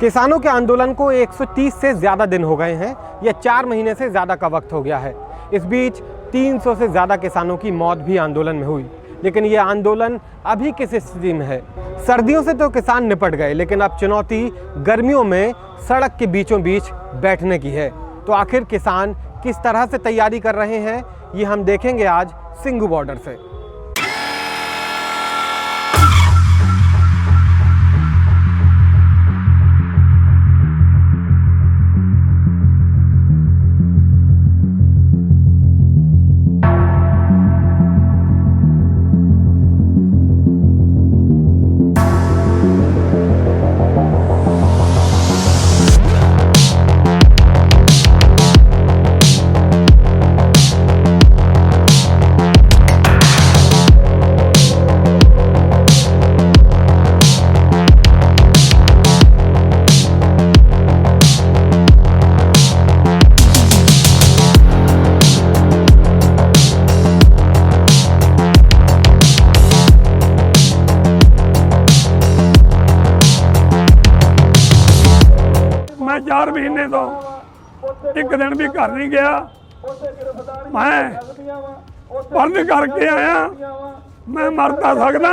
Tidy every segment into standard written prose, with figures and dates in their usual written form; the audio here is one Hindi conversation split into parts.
किसानों के आंदोलन को 130 से ज़्यादा दिन हो गए हैं। यह 4 महीने से ज़्यादा का वक्त हो गया है। इस बीच 300 से ज़्यादा किसानों की मौत भी आंदोलन में हुई। लेकिन यह आंदोलन अभी किस स्थिति में है? सर्दियों से तो किसान निपट गए, लेकिन अब चुनौती गर्मियों में सड़क के बीचों बीच बैठने की है। तो आखिर किसान किस तरह से तैयारी कर रहे हैं, ये हम देखेंगे आज सिंघू बॉर्डर से। मैं 4 महीने तो एक दिन भी घर नहीं गया। मैं बंद करके आया। मैं मरता सकदा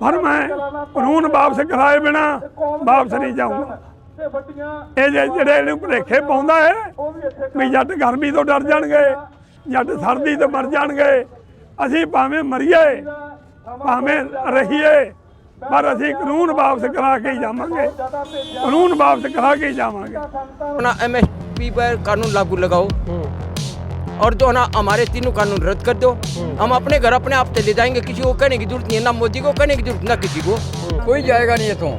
पर मैं कानून वापस कराए बिना वापस नहीं जाऊंगा। ये ਜਿਹੜੇ ਭੁਲੇਖੇ ਪਾਉਂਦਾ है भी जट गर्मी तो डर जाणगे, जट सर्दी तो मर जाणगे। ਅਸੀਂ ਭਾਵੇਂ ਮਰੀਏ ਭਾਵੇਂ ਰਹੀਏ पर असी कानून वापस करा के ही जावांगे। कानून वापस करा के ही जावांगे। ना MSP पर कानून लागू लगाओ और जो ना हमारे तीनों कानून रद्द कर दो। हम अपने घर अपने आप से ले जाएंगे। किसी को कहने की जरूरत नहीं है, ना मोदी को कहने की जरूरत, ना किसी को। कोई जाएगा नहीं इतों।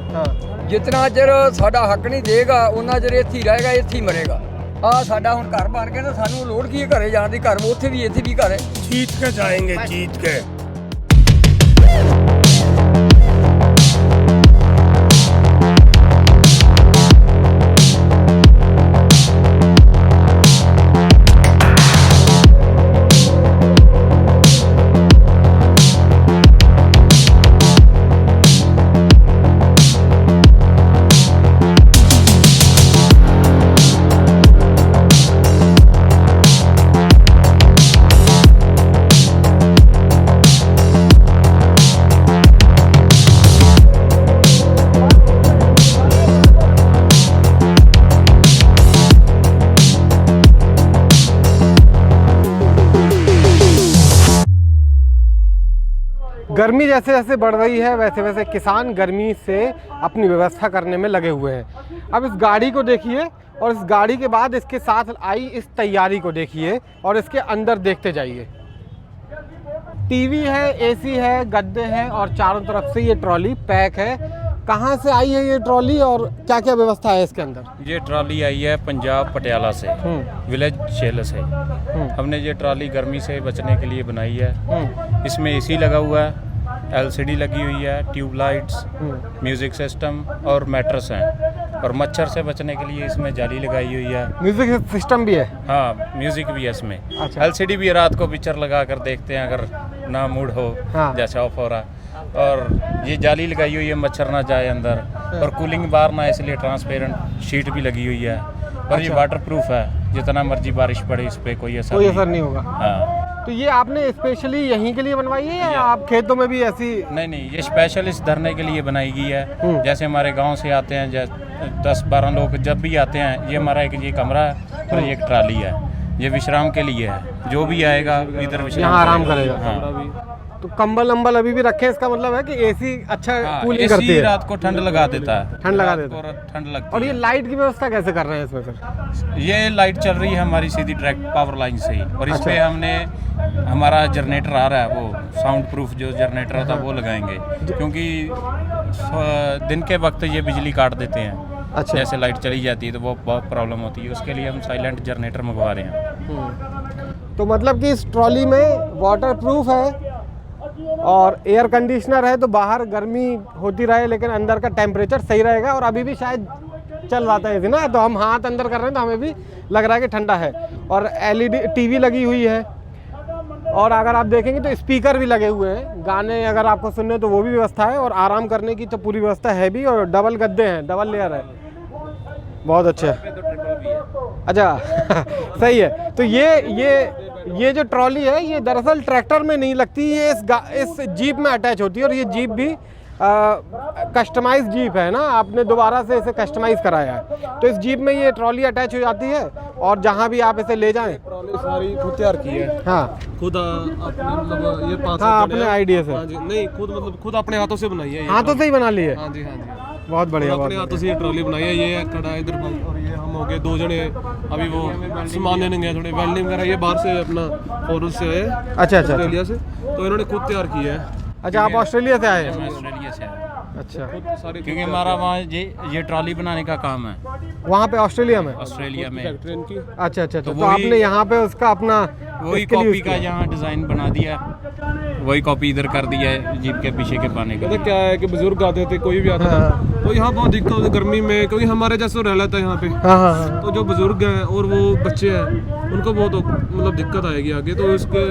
जितना चਿਰ ਸਾਡਾ ਹੱਕ ਨਹੀਂ ਦੇਗਾ ਉਹਨਾਂ ਚਿਰ ਇੱਥੇ ਹੀ ਰਹੇਗਾ, ਇੱਥੇ ਹੀ ਮਰੇਗਾ। ਆ ਸਾਡਾ ਹੁਣ ਘਰ ਬਣ ਗਿਆ ਤਾਂ ਸਾਨੂੰ ਲੋੜ ਕੀ ਹੈ ਘਰੇ ਜਾਣ ਦੀ? ਘਰ ਉੱਥੇ ਵੀ ਇੱਥੇ ਵੀ ਘਰ ਹੈ। जीत के जाएंगे, जीत के। गर्मी जैसे जैसे बढ़ रही है वैसे वैसे किसान गर्मी से अपनी व्यवस्था करने में लगे हुए हैं। अब इस गाड़ी को देखिए और इस गाड़ी के बाद इसके साथ आई इस तैयारी को देखिए और इसके अंदर देखते जाइए। टीवी है, एसी है, गद्दे हैं और चारों तरफ से ये ट्रॉली पैक है। कहाँ से आई है ये ट्रॉली और क्या क्या व्यवस्था है इसके अंदर? ये ट्रॉली आई है पंजाब पटियाला से, विलेज छेल से। हमने ये ट्रॉली गर्मी से बचने के लिए बनाई है। इसमें एसी लगा हुआ है, LCD लगी हुई है, ट्यूबलाइट्स, म्यूजिक सिस्टम और मैट्रेस हैं। और मच्छर से बचने के लिए इसमें जाली लगाई हुई है। म्यूजिक सिस्टम भी है? हाँ, म्यूजिक भी है इसमें। अच्छा। LCD भी है, रात को पिक्चर लगा कर देखते हैं अगर ना मूड हो। हाँ। जैसे ऑफ हो रहा। और ये जाली लगाई हुई है, मच्छर ना जाए अंदर। और कूलिंग बार ना, इसलिए ट्रांसपेरेंट शीट भी लगी हुई है। और ये वाटर प्रूफ है, जितना मर्जी बारिश पड़े इस पे कोई असर नहीं होगा। हाँ। तो ये आपने स्पेशली यहीं के लिए बनवाई है या आप खेतों में भी ऐसी? नहीं, ये स्पेशल इस धरने के लिए बनाई गई है। जैसे हमारे गांव से आते हैं 10-12 लोग जब भी आते हैं, ये हमारा एक ये कमरा है और ये एक ट्राली है। ये विश्राम के लिए है। जो भी आएगा इधर विश्राम यहाँ आराम करेगा। हाँ। तो कंबल अम्बल अभी भी रखे, इसका मतलब है कि एसी अच्छा कूलिंग करती है। रात को ठंड लगा देता है। ठंड लगा देता है, ठंड लगती और है। ये लाइट की व्यवस्था कैसे कर रहे हैं इसमें फिर? ये लाइट चल रही है हमारी सीधी डायरेक्ट पावर लाइन से ही। और इस पे हमने हमारा जनरेटर आ रहा है, वो साउंड प्रूफ जो जनरेटर होता है वो लगाएंगे। क्योंकि दिन के वक्त ये बिजली काट देते हैं। अच्छा। जैसे लाइट चली जाती है तो वो बहुत प्रॉब्लम होती है। उसके लिए हम साइलेंट जनरेटर मंगवा रहे हैं। तो मतलब कि इस ट्रॉली में वाटर प्रूफ है और एयर कंडीशनर है, तो बाहर गर्मी होती रहे लेकिन अंदर का टेम्परेचर सही रहेगा। और अभी भी शायद चल रहा था ऐसे ना, तो हम हाथ अंदर कर रहे हैं तो हमें भी लग रहा है कि ठंडा है। और LED टीवी लगी हुई है और अगर आप देखेंगे तो स्पीकर भी लगे हुए हैं, गाने अगर आपको सुनने तो वो भी व्यवस्था है, और आराम करने की तो पूरी व्यवस्था है भी, और डबल गद्दे हैं, डबल लेयर है, बहुत अच्छा है। अच्छा सही है। तो ये जो ट्रॉली है ये दरअसल ट्रैक्टर में नहीं लगती, ये इस जीप में अटैच होती है, और ये जीप भी कस्टमाइज जीप है ना, आपने दोबारा से इसे कस्टमाइज कराया है। तो इस जीप में ये ट्रॉली अटैच हो जाती है, और जहाँ भी आप इसे ले जाएं। ट्रॉली सारी खुद तैयार की है, हाँ खुद अपने मतलब ये 5 हाँ अपने आइडिया से, हाँ जी, नहीं खुद मतलब खुद अपने हाथों से बनाई है ये। हाथों से ही बना ली है। हाँ जी, हाँ जी, बहुत बढ़िया, अपने हाथों से ये ट्रॉली बनाई है। ये खड़ा इधर और ये हम हो गए 2 जने, अभी वो सामान लेने गए थोड़े वेल्डिंग वगैरह, ये बाहर से अपना फॉरन से है, अच्छा अच्छा ऑस्ट्रेलिया से, तो इन्होंने खुद तैयार की है। अच्छा, आप ऑस्ट्रेलिया से आए हैं? मैं ऑस्ट्रेलिया से आया अच्छा, खुद सारी क्योंकि हमारा वहाँ ये ट्रॉली बनाने का काम है वहाँ पे ऑस्ट्रेलिया में? ऑस्ट्रेलिया में। फैक्ट्री इनकी। अच्छा अच्छा, तो वही- आपने यहाँ पे उसका अपना वही इसके लिए कॉपी use का किया? यहाँ डिज़ाइन बना दिया, वही कॉपी इधर कर दिया है जीप के पीछे के पाने का। पता क्या है कि बुजुर्ग आते थे, कोई भी आता था, तो यहाँ बहुत दिक्कत होती गर्मी में, क्योंकि हमारे जैसे रह लेता है यहाँ पे, हाँ हाँ हाँ। तो जो बुजुर्ग हैं और वो बच्चे हैं उनको बहुत मतलब दिक्कत आएगी आगे, तो इसके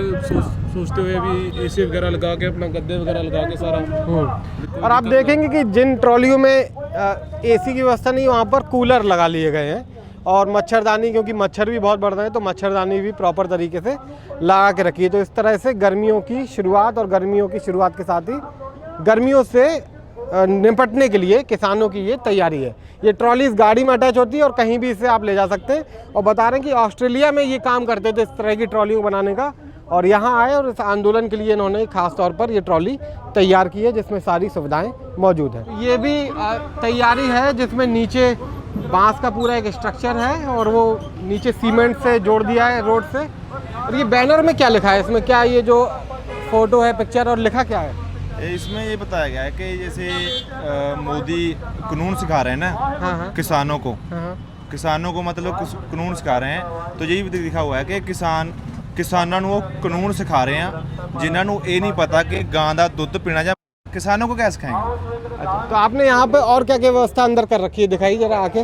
सोचते हुए भी एसी वगैरह लगा के, अपना गद्दे वगैरह लगा के सारा। और आप देखेंगे कि जिन ट्रॉलियों में एसी की व्यवस्था नहीं, वहाँ पर कूलर लगा लिए गए हैं, और मच्छरदानी, क्योंकि मच्छर भी बहुत बढ़ रहे हैं, तो मच्छरदानी भी प्रॉपर तरीके से लगा के रखी है। तो इस तरह से गर्मियों की शुरुआत, और गर्मियों की शुरुआत के साथ ही गर्मियों से निपटने के लिए किसानों की ये तैयारी है। ये ट्रॉली इस गाड़ी में अटैच होती है, और कहीं भी इसे आप ले जा सकते हैं। और बता रहे हैं कि ऑस्ट्रेलिया में ये काम करते थे इस तरह की ट्रॉलियों बनाने का, और यहाँ आए और इस आंदोलन के लिए इन्होंने खास तौर पर ये ट्रॉली तैयार की है, जिसमें सारी सुविधाएं मौजूद हैं। ये भी तैयारी है जिसमें नीचे बांस का पूरा एक स्ट्रक्चर है, और वो नीचे सीमेंट से जोड़ दिया है रोड से। और ये बैनर में क्या लिखा है, इसमें क्या ये जो फोटो है, पिक्चर, और लिखा क्या है? इसमें ये बताया गया है कि जैसे मोदी कानून सिखा रहे हैं ना हाँ हाँ किसानों को, हाँ किसानों को मतलब कुछ कानून सिखा रहे हैं, तो यही भी लिखा हुआ है कि किसानों ਨੂੰ कानून सिखा रहे हैं जिन्हों ਨੂੰ ਇਹ नहीं पता कि गां ਦਾ ਦੁੱਧ पीना ਜਾਂ किसानों को क्या सिखाएंगे। तो आपने यहाँ पे और क्या क्या व्यवस्था अंदर कर रखी है, दिखाइए जरा आके।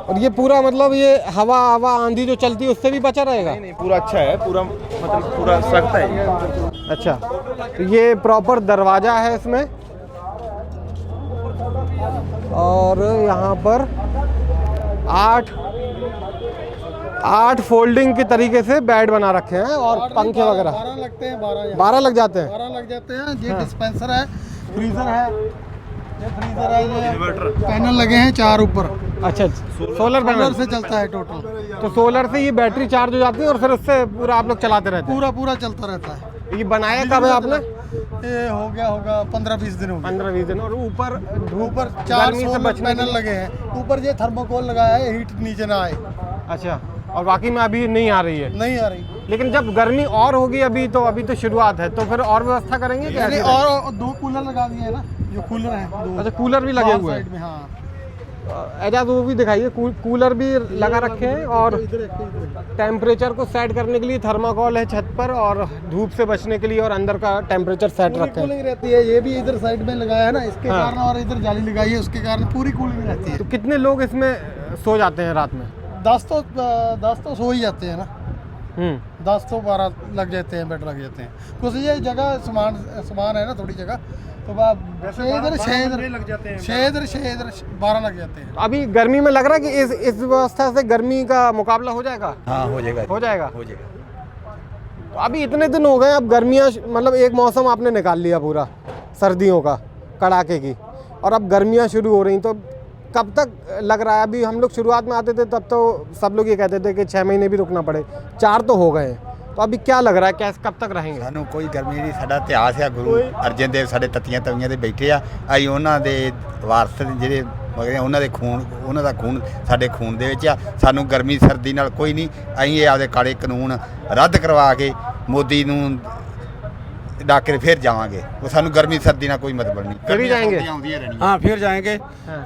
और ये पूरा मतलब ये हवा आंधी जो चलती है उससे भी बचा रहेगा? नहीं पूरा अच्छा है, पूरा मतलब पूरा सख्त है ये। अच्छा, तो ये प्रॉपर दरवाज़ा है इसमें, और यहाँ पर 8 फोल्डिंग के तरीके से बेड बना रखे हैं, और पंखे वगैरह 12 लगते हैं, 12 लग जाते हैं। 12 लग जाते हैं। ये डिस्पेंसर है, फ्रीजर है, ये फ्रीजर है, ये पैनल लगे हैं 4 ऊपर, अच्छा, सोलर सोलर पैनल से चलता है टोटल, तो सोलर से ये बैटरी चार्ज हो जाती है, और फिर उससे पूरा आप लोग चलाते रहते पूरा चलता रहता है। हैं। ये बनाया कब है आपने? ये हो गया होगा 15-20 दिन हो गए। 15-20 दिन। और ऊपर ऊपर 4 गर्मी से सोलर बचने के पैनल लिए? लगे हैं, ऊपर ये थर्मोकोल लगाया है, हीट नीचे ना आए। अच्छा, और बाकी में अभी नहीं आ रही है? नहीं आ रही, लेकिन जब गर्मी और होगी, अभी तो शुरुआत है, तो फिर और व्यवस्था करेंगे क्या? यानी और 2 कूलर लगा दिए हैं ना, जो कूलर हैं 2। अच्छा, कूलर भी लगे हुए साइड में, हाँ। हैं। एजाज वो भी दिखाइए, कूलर भी लगा रखे हैं, और टेम्परेचर को सेट करने के लिए थर्माकोल है छत पर, और धूप से बचने के लिए, और अंदर का टेम्परेचर सेट रखे हैं। कूलिंग रहती है। ये भी इधर साइड में लगाया है ना, इसके हाँ। कारण, और इधर जाली लगाई है उसके कारण पूरी कूलिंग रहती है। तो कितने लोग इसमें सो जाते हैं रात में? 10 तो सो ही जाते हैं ना, 10 तो 12 लग जाते हैं, बेड लग जाते हैं। कुछ ये जगह समान है ना, थोड़ी जगह, तो 6 इधर लग जाते हैं, 6 इधर 12 लग जाते हैं। अभी गर्मी में लग रहा है कि इस व्यवस्था से गर्मी का मुकाबला हो जाएगा? हाँ हो जाएगा, हो जाएगा। हो जाएगा। तो अभी इतने दिन हो गए, अब गर्मियाँ मतलब एक मौसम आपने निकाल लिया पूरा सर्दियों का कड़ाके की, और अब गर्मियाँ शुरू हो रही, तो कब तक लग रहा है? अभी हम लोग शुरुआत में आते थे तब तो सब लोग ये कहते थे कि 6 महीने भी रुकना पड़े, 4 तो हो गए हैं, तो अभी क्या लग रहा है, कैसे कब तक रहेंगे? ਸਾਨੂੰ ਕੋਈ ਗਰਮੀ ਨਹੀਂ, ਸਾਡਾ ਇਤਿਹਾਸ ਆ, ਗੁਰੂ ਅਰਜਨ ਦੇਵ ਸਾਡੇ ਤੱਤੀਆਂ ਤਵੀਆਂ ਤੇ ਬੈਠੇ ਆ, ਅਸੀਂ ਉਹਨਾਂ ਦੇ ਵਾਰਸ ਜਿਹੜੇ ਮਗਰ ਉਹਨਾਂ ਦੇ ਖੂਨ, ਉਹਨਾਂ ਦਾ ਖੂਨ ਸਾਡੇ ਖੂਨ ਦੇ ਵਿੱਚ ਆ। ਸਾਨੂੰ ਗਰਮੀ ਸਰਦੀ ਨਾਲ ਕੋਈ ਨਹੀਂ, ਅਸੀਂ ਇਹ ਆਪਦੇ ਕਾਲੇ ਕਾਨੂੰਨ ਰੱਦ ਕਰਵਾ ਕੇ ਮੋਦੀ ਨੂੰ डाक के फिर जावांगे, वो सानू गर्मी सर्दी ना कोई मतलब नहीं, फिर ही जाएंगे। हाँ फिर जाएंगे।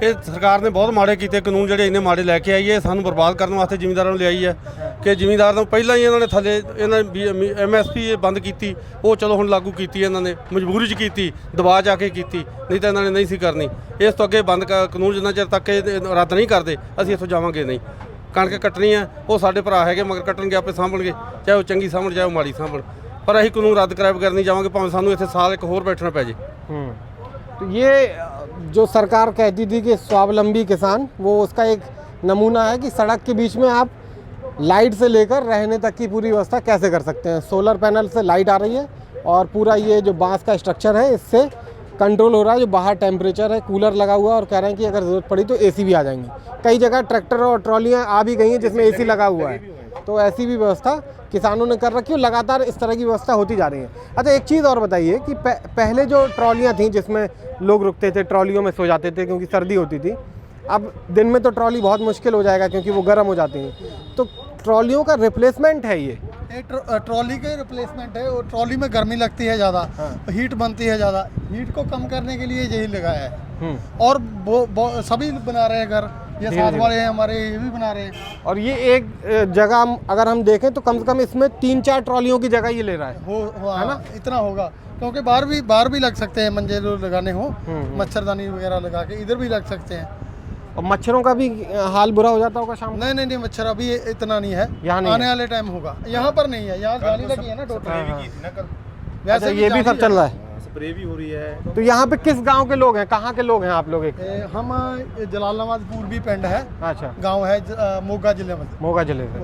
ये सरकार ने बहुत माड़े कीते कानून, ਜਿਹੜੇ ਇੰਨੇ ਮਾੜੇ ਲੈ ਕੇ ਆਈ ਹੈ, ਸਾਨੂੰ ਬਰਬਾਦ ਕਰਨ ਵਾਸਤੇ ਜ਼ਿਮੀਂਦਾਰਾਂ ਨੂੰ ਲਿਆਈ ਹੈ, ਕਿ ਜ਼ਿਮੀਂਦਾਰ ਨੂੰ ਪਹਿਲਾਂ ਹੀ ਇਹਨਾਂ ਨੇ ਥੱਲੇ MSP MSP ਬੰਦ ਕੀਤੀ, ਉਹ ਚਲੋ ਹੁਣ ਲਾਗੂ ਕੀਤੀ ਇਹਨਾਂ ਨੇ, ਮਜਬੂਰੀ 'ਚ ਕੀਤੀ, ਦਬਾ ਜਾ ਕੇ ਕੀਤੀ, ਨਹੀਂ ਤਾਂ ਇਹਨਾਂ ਨੇ ਨਹੀਂ ਸੀ ਕਰਨੀ। ਇਸ ਤੋਂ ਅੱਗੇ ਬੰਦ ਕਾਨੂੰਨ ਜਿੰਨਾ ਚਿਰ ਤੱਕ ਇਹ ਰੱਦ ਨਹੀਂ ਕਰਦੇ, ਅਸੀਂ ਇੱਥੋਂ ਜਾਵਾਂਗੇ ਨਹੀਂ। ਕਣਕ ਕੱਟਣੀ ਹੈ, ਉਹ ਸਾਡੇ ਭਰਾ ਹੈਗੇ ਮਗਰ ਕੱਟਣਗੇ, ਆਪੇ ਸਾਂਭਣਗੇ, ਚਾਹੇ ਉਹ ਚੰਗੀ ਸਾਂਭਣ ਚਾਹੇ ਉਹ ਮਾੜੀ ਸਾਂਭਣ। ਪਰ ਅਸੀਂ ਕਾਨੂੰਨ ਰੱਦ ਕਰਾਏ ਬਗੈਰ ਨਹੀਂ ਜਾਵਾਂਗੇ, ਭਾਵੇਂ ਸਾਨੂੰ ਇੱਥੇ ਸਾਲ ਇੱਕ ਹੋਰ ਬੈਠਣਾ ਪੈ ਜੇ। तो ये जो सरकार कहती थी कि स्वावलंबी किसान, वो उसका एक नमूना है कि सड़क के बीच में आप लाइट से लेकर रहने तक की पूरी व्यवस्था कैसे कर सकते हैं। सोलर पैनल से लाइट आ रही है और पूरा ये जो बांस का स्ट्रक्चर है इससे कंट्रोल हो रहा है। जो बाहर टेम्परेचर है, कूलर लगा हुआ है और कह रहे हैं कि अगर ज़रूरत पड़ी तो एसी भी आ जाएंगे। कई जगह ट्रैक्टर और ट्रॉलियाँ आ भी गई हैं जिसमें एसी लगा हुआ है, तो ऐसी भी व्यवस्था किसानों ने कर रखी है। लगातार इस तरह की व्यवस्था होती जा रही है। अच्छा, एक चीज़ और बताइए कि पहले जो ट्रॉलियाँ थीं जिसमें लोग रुकते थे, ट्रॉलियों में सो जाते थे क्योंकि सर्दी होती थी, अब दिन में तो ट्रॉली बहुत मुश्किल हो जाएगा क्योंकि वो गर्म हो जाती हैं, तो ट्रॉलियों का रिप्लेसमेंट है ये ट्रॉली का रिप्लेसमेंट है। और ट्रॉली में गर्मी लगती है ज़्यादा, हीट बनती है ज़्यादा, हीट को कम करने के लिए यही लगाया है। और सभी बना रहे हैं घर, ये साथ वाले हैं हमारे, ये भी बना रहे हैं। और ये एक जगह अगर हम देखें तो कम से कम इसमें 3-4 ट्रॉलियों की जगह ये ले रहा है है ना, इतना होगा। क्योंकि बाहर भी लग सकते हैं, मंजे लगाने हो, मच्छरदानी वगैरह लगा के इधर भी लग सकते हैं। और मच्छरों का भी हाल बुरा हो जाता होगा शाम। नहीं, मच्छर अभी इतना नहीं है, यहाँ आने वाले टाइम होगा। यहाँ पर नहीं है, यहाँ जाली लगी है ना टोटल। वैसे ये भी सब चल रहा है, स्प्रे भी हो रही है। तो यहाँ पे किस गांव के लोग हैं, कहाँ के लोग हैं आप लोग? हम जलालाबाद पूर्वी पिंड है, अच्छा, गांव है मोगा जिले में, मोगा जिले से,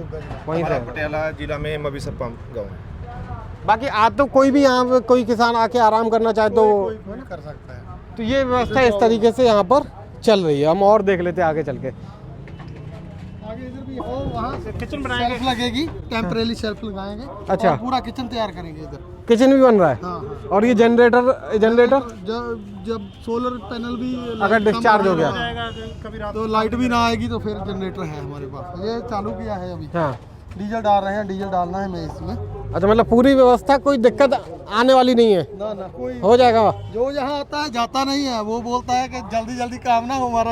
वहीं से। पटियाला जिला में मबीसप्पा गाँव है। बाकी आज तो कोई भी यहाँ पे कोई किसान आके आराम करना चाहे तो कोई कर सकता है। तो ये व्यवस्था इस तरीके से यहाँ पर चल रही है। हम और देख लेते हैं आगे चल के। आगे इधर भी हो, वहाँ किचन बनाएंगे, शेल्फ लगेगी, टेम्परेरी शेल्फ लगाएंगे। अच्छा, और पूरा किचन तैयार करेंगे इधर। किचन भी बन रहा है। हाँ। और ये जनरेटर जब सोलर पैनल भी अगर डिस्चार्ज हो गया तो लाइट भी ना आएगी, तो फिर जनरेटर है हमारे पास, ये चालू किया है अभी। हाँ, डीजल डाल रहे हैं, डीजल डालना है मैं इसमें। अच्छा, मतलब पूरी व्यवस्था, कोई दिक्कत आने वाली नहीं है, ना कोई हो जाएगा। जो यहाँ आता है जाता नहीं है, वो बोलता है कि जल्दी काम ना हो हमारा।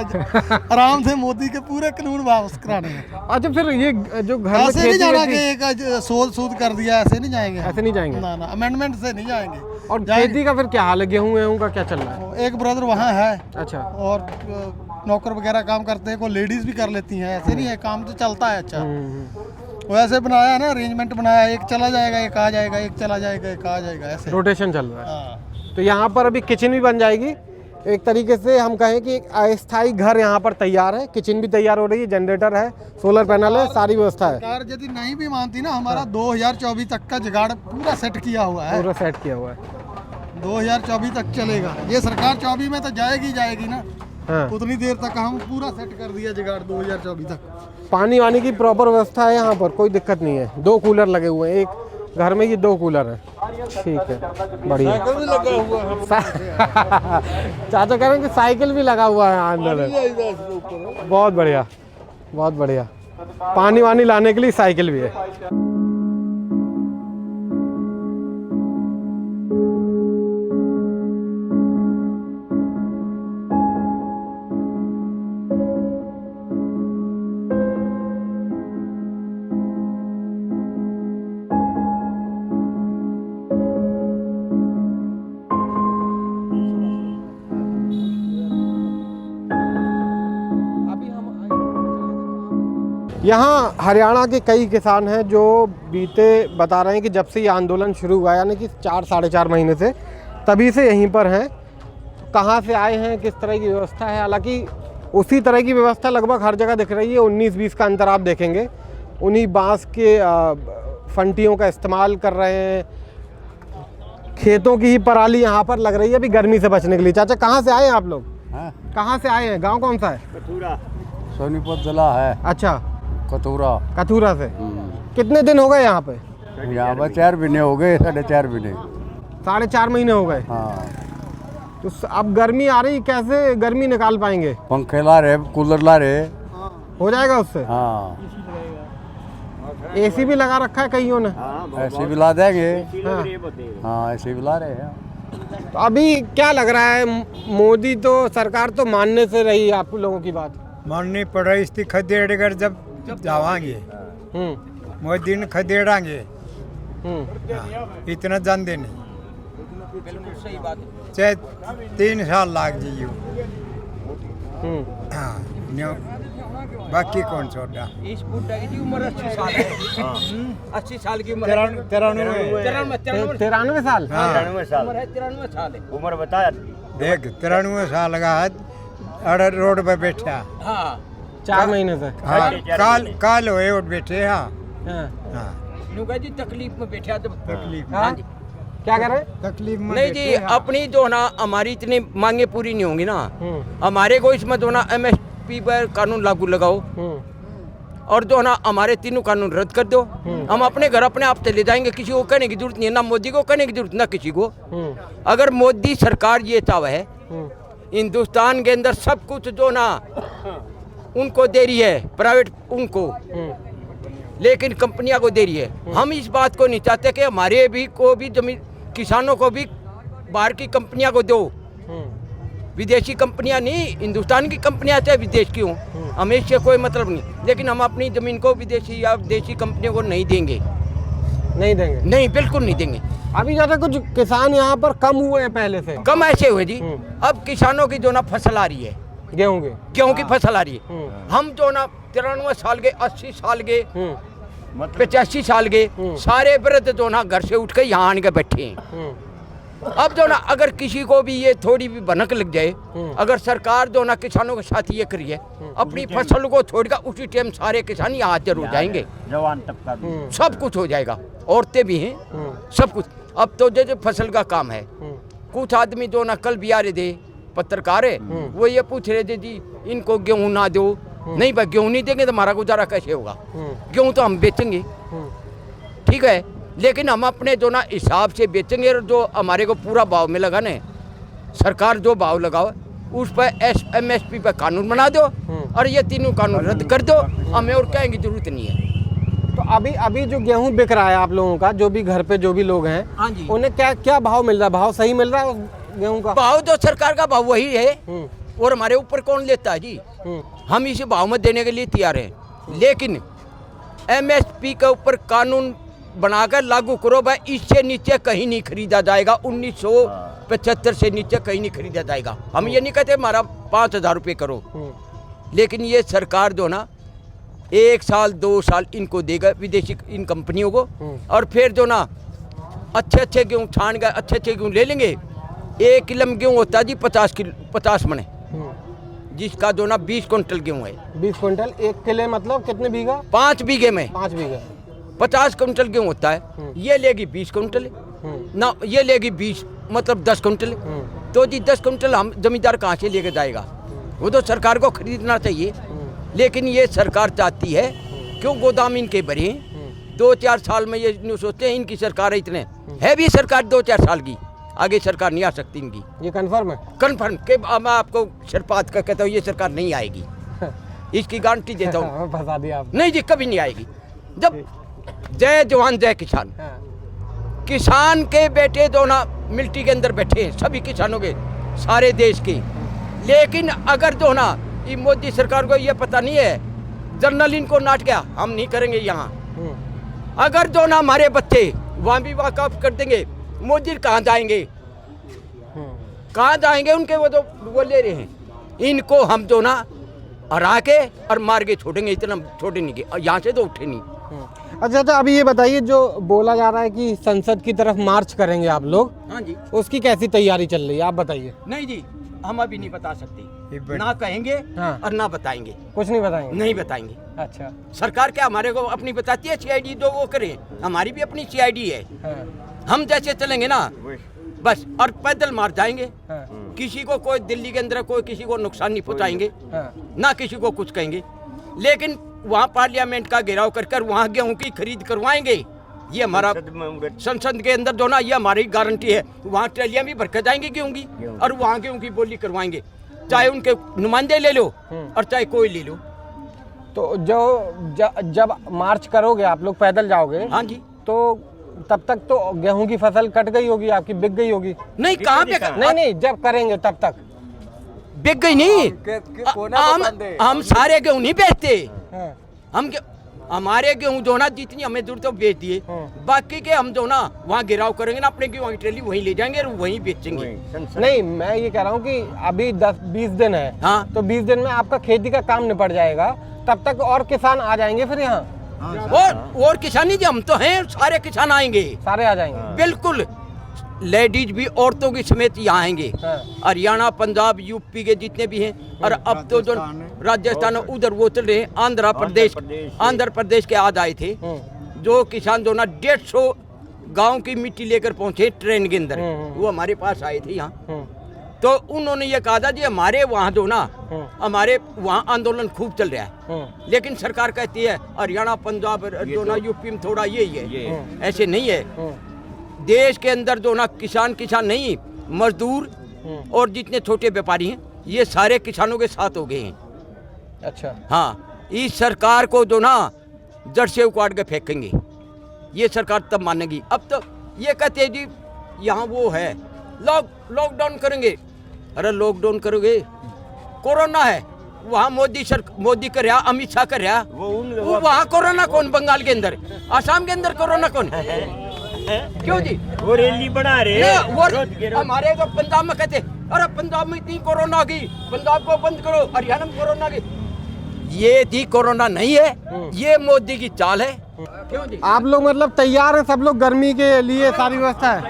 आराम से मोदी के पूरे कानून वापस कराने हैं। अच्छा, फिर ये जो घर में ऐसे नहीं खेती जाना वेती- कि सोच सूद कर दिया, ऐसे नहीं जाएंगे। ऐसे नहीं जाएंगे। ना अमेंडमेंट से नहीं जाएंगे। और खेती का फिर क्या हाल है? गेहूं का क्या चल रहा है? एक ब्रदर वहाँ है, अच्छा, और नौकर वगैरह काम करते हैं, कोई लेडीज भी कर लेती हैं, ऐसे नहीं है, काम तो चलता है। अच्छा, वैसे बनाया है ना, अरेंजमेंट बनाया, एक चला जाएगा, एक आ जाएगा, एक चला जाएगा, एक आ जाएगा, ऐसे रोटेशन चल रहा है। हाँ। तो यहाँ पर अभी किचन भी बन जाएगी। एक तरीके से हम कहें कि एक अस्थायी घर यहाँ पर तैयार है। किचन भी तैयार हो रही है, जनरेटर है, सोलर पैनल है, सारी व्यवस्था है। सरकार यदि नहीं भी मानती ना, हमारा 2024 तक का जुगाड़ पूरा सेट किया हुआ है। पूरा सेट किया हुआ है, 2024 तक चलेगा। ये सरकार 24 में तो जाएगी ना। हाँ। उतनी देर तक हम पूरा सेट कर दिया जुगाड़ 2024 तक। पानी वानी की प्रॉपर व्यवस्था है यहाँ पर, कोई दिक्कत नहीं है। 2 कूलर लगे हुए हैं, एक घर में ये 2 कूलर हैं। ठीक है, बढ़िया। साइकिल भी लगा हुआ है। चाचा कह रहे हैं कि साइकिल भी लगा हुआ है अंदर। बहुत बढ़िया, बहुत बढ़िया। पानी वानी लाने के लिए साइकिल भी है। यहाँ हरियाणा के कई किसान हैं जो बता रहे हैं कि जब से ये आंदोलन शुरू हुआ, यानी कि 4-4.5 महीने से, तभी से यहीं पर हैं। कहाँ से आए हैं, किस तरह की व्यवस्था है, हालांकि उसी तरह की व्यवस्था लगभग हर जगह दिख रही है। 19-20 का अंतर आप देखेंगे। उन्हीं बांस के फंटियों का इस्तेमाल कर रहे हैं। खेतों की ही पराली यहाँ पर लग रही है अभी गर्मी से बचने के लिए। चाचा, कहाँ से आए हैं आप लोग? कहाँ से आए हैं? गाँव कौन सा है? कथूरा, सोनीपत जिला है। अच्छा, कथूरा से। कितने दिन हो गए यहाँ पे? यहाँ पर 4 महीने हो गए, 4.5 महीने। 4.5 महीने हो गए। हाँ। तो अब गर्मी आ रही, कैसे गर्मी निकाल पाएंगे? पंखे ला रहे, कूलर ला रहे, हो जाएगा उससे? हाँ। एसी भी लगा रखा है कईयों ने। ऐसे भी ला देंगे। हाँ, ऐसे भी ला रहे हैं। तो अभी क्या लग रहा है, मोदी तो सरकार तो मानने से रही आप लोगों की बात? माननी पड़ रही इसकी खदेड़ जब जावांगे, मोदी ने खदेड़ांगे, इतना जानते नहीं। बिल्कुल सही बात। चाहे 3 साल लाग जाइए। हाँ, बाकी कौन छोटा इस बुढ़ा की उम्र 80 साल है 80 साल की उम्र 93 साल। उम्र है 93 साल है उम्र बताया देख 93 साल का है अड़ रोड पे बैठा हाँ 4 महीने से। हाँ काल हुए और बैठे हाँ हाँ। नुका जी तकलीफ में बैठा तो तकलीफ हाँ जी क्या कर रहे हैं? तकलीफ में नहीं जी बैठे, हाँ। अपनी जो ना हमारी इतनी मांगे पूरी नहीं होंगी ना हमारे को इसमें जो ना MSP पर कानून लागू लगाओ और जो ना हमारे तीनों कानून रद्द कर दो हम अपने घर अपने आप चले जाएंगे किसी को कहने की जरूरत नहीं है ना मोदी को कहने की जरूरत ना किसी को अगर मोदी सरकार ये चाह है हिंदुस्तान के अंदर सब कुछ जो ना उनको दे रही है प्राइवेट उनको लेकिन कंपनियां को दे रही है हम इस बात को नहीं चाहते कि हमारे भी को भी जमीन किसानों को भी बाहर की कंपनियां को दो विदेशी कंपनियां नहीं हिंदुस्तान की कंपनियां चाहे विदेश की हों हमें इससे कोई मतलब नहीं लेकिन हम अपनी ज़मीन को विदेशी या देशी कंपनियों को नहीं देंगे नहीं देंगे। नहीं बिल्कुल नहीं देंगे। अभी जैसे कुछ किसान यहाँ पर कम हुए हैं पहले से। कम ऐसे हुए जी अब किसानों की जो ना फसल आ रही है गेहूं की फसल आ रही है हम जो ना 93 साल के 80 साल के 85 साल के सारे वृद्ध जो ना घर से उठ के यहाँ आने के बैठे हैं अब जो ना अगर किसी को भी ये थोड़ी भी भनक लग जाए अगर सरकार जो ना किसानों के साथ ये करी है अपनी फसल को छोड़कर उसी टाइम सारे किसान यहाँ हाजिर हो जाएंगे जवान तबका सब कुछ हो जाएगा औरतें भी हैं सब कुछ। अब तो जैसे फसल का काम है कुछ आदमी जो ना कल भी आ रहे थे पत्रकार है वो ये पूछ रहे थे जी इनको गेहूं ना दो नहीं भाई गेहूं नहीं देंगे तो हमारा गुजारा कैसे होगा गेहूं तो हम बेचेंगे ठीक है लेकिन हम अपने जो ना हिसाब से बेचेंगे और जो हमारे को पूरा भाव में लगा ना सरकार जो भाव लगाओ उस पर MSP पर कानून बना दो और ये तीनों कानून रद्द कर दो हमें और कहने की जरूरत नहीं है। तो अभी जो गेहूं बिक रहा है आप लोगों का जो भी घर पे जो भी लोग हैं हाँ जी उन्हें क्या भाव मिल रहा है? भाव सही मिल रहा है गेहूं का? भाव तो सरकार का भाव वही है और हमारे ऊपर कौन लेता है जी हम इसे भाव में देने के लिए तैयार हैं लेकिन MSP के ऊपर कानून बनाकर लागू करो भाई इससे नीचे कहीं नहीं खरीदा जाएगा 1975 से नीचे कहीं नहीं खरीदा जाएगा। हम ये नहीं कहते हमारा 5,000 रुपये करो लेकिन ये सरकार जो ना 1 साल 2 साल इनको देगा विदेशी इन कंपनियों को और फिर जो ना अच्छे गेहूँ छान कर अच्छे गेहूँ ले लेंगे 1 किलो में गेहूँ होता है जी 50 मने जिसका जो ना 20 कुंटल गेहूँ है 20 कुंटल 1 किले मतलब कितने बीघा? 5 बीघे में 5 बीघे 50 कुंटल गेहूँ होता है ये लेगी 20 कुंटल ना ये लेगी 20 मतलब 10 कुंटल तो जी 10 कुंटल हम जमींदार कहाँ से लेके जाएगा वो तो सरकार को खरीदना चाहिए लेकिन ये सरकार चाहती है क्यों गोदाम इनके भरे 2-4 साल में ये सोचते हैं इनकी सरकार है इतने है भी सरकार 2-4 साल की आगे सरकार नहीं आ सकती इनकी। ये कंफर्म है? कंफर्म के मैं आपको शर्पात का कहता हूँ ये सरकार नहीं आएगी इसकी गारंटी देता हूँ। फंसा दिया आप। नहीं जी कभी नहीं आएगी जब जय जवान जय किसान किसान के बेटे जो ना मिलिट्री के अंदर बैठे हैं सभी किसानों के सारे देश के लेकिन अगर जो ना ये मोदी सरकार को ये पता नहीं है जनरल इनको नाट गया हम नहीं करेंगे यहाँ अगर जो ना हमारे बच्चे वहाँ भी वाकफ कर देंगे मोदी कहाँ जाएंगे उनके वो ले रहे हैं इनको हम जो ना हरा के और मार के छोड़ेंगे इतना छोड़े नहीं के यहाँ से तो उठे नहीं। अच्छा तो अभी ये बताइए जो बोला जा रहा है कि संसद की तरफ मार्च करेंगे आप लोग हाँ जी उसकी कैसी तैयारी चल रही है आप बताइए। नहीं जी हम अभी नहीं बता सकते ना कहेंगे और ना बताएंगे कुछ नहीं बताएंगे नहीं बताएंगे। अच्छा सरकार क्या हमारे को अपनी बताती है CID जो वो करे हमारी भी अपनी CID है हम जैसे चलेंगे ना बस और पैदल मार जाएंगे किसी को कोई दिल्ली के अंदर कोई किसी को नुकसान नहीं पहुंचाएंगे ना किसी को कुछ कहेंगे लेकिन वहाँ पार्लियामेंट का घेराव कर वहाँ गेहूँ की खरीद करवाएंगे ये हमारा संसद के अंदर जो ना ये हमारी गारंटी है वहाँ ट्रेलियाँ भी भर कर जाएंगी गेहूँ की और वहाँ गेहूँ की बोली करवाएंगे चाहे उनके नुमाइंदे ले लो और चाहे कोई ले लो। तो जब मार्च करोगे आप लोग पैदल जाओगे हाँ जी तो तब तक तो गेहूं की फसल कट गई होगी आपकी बिक गई होगी नहीं कहाँ पे नहीं जब करेंगे तब तक बिक गई नहीं हम सारे गेहूं नहीं बेचते हम हमारे गेहूं जो ना जितनी हमें जरूरत है वो बेच दिए, बाकी के हम जो ना वहाँ गिराव करेंगे ना, अपने गेहूं की ट्रेली वहीं ले जाएंगे और वहीं बेचेंगे। नहीं, मैं ये कह रहा हूँ कि अभी 10-20 दिन है, हाँ, तो 20 दिन में आपका खेती का काम निपट जाएगा, तब तक और किसान आ जाएंगे फिर यहाँ। और किसान ही, हम तो हैं, सारे किसान आएंगे, सारे आ जाएंगे बिल्कुल। लेडीज भी औरतों की समेत यहाँ आएंगे, हरियाणा, पंजाब, यूपी के जितने भी हैं, और अब तो जो राजस्थान उधर वो चल रहे हैं, आंध्र प्रदेश के आज आए थे जो किसान जो ना 150 गांव की मिट्टी लेकर पहुंचे ट्रेन के अंदर, वो हमारे पास आए थे यहाँ। तो उन्होंने ये कहा था जी हमारे वहाँ जो ना, हमारे वहाँ आंदोलन खूब चल रहा है, लेकिन सरकार कहती है हरियाणा, पंजाब जो ना यूपी में थोड़ा यही है, ऐसे नहीं है। देश के अंदर जो ना किसान नहीं, मजदूर और जितने छोटे व्यापारी हैं, ये सारे किसानों के साथ हो गए हैं। अच्छा, हाँ, इस सरकार को जो ना जड़ से उखाड़ के फेंकेंगे, ये सरकार तब मानेगी। अब तो ये कहते हैं जी यहाँ वो है, लॉकडाउन करेंगे। अरे लॉकडाउन करोगे, कोरोना है वहाँ, मोदी कर रहा, अमित शाह कर रहा, वहाँ कोरोना कौन? बंगाल के अंदर, आसाम के अंदर कोरोना कौन? क्यों जी? वो रैली बना रहे हमारे तो पंजाब में कहते, अरे पंजाब में इतनी कोरोना आ गई, पंजाब को बंद करो, हरियाणा में कोरोना आ गई। ये थी कोरोना नहीं है, ये मोदी की चाल है। क्यों जी? आप लोग मतलब तैयार हैं सब लोग गर्मी के लिए, सारी व्यवस्था है,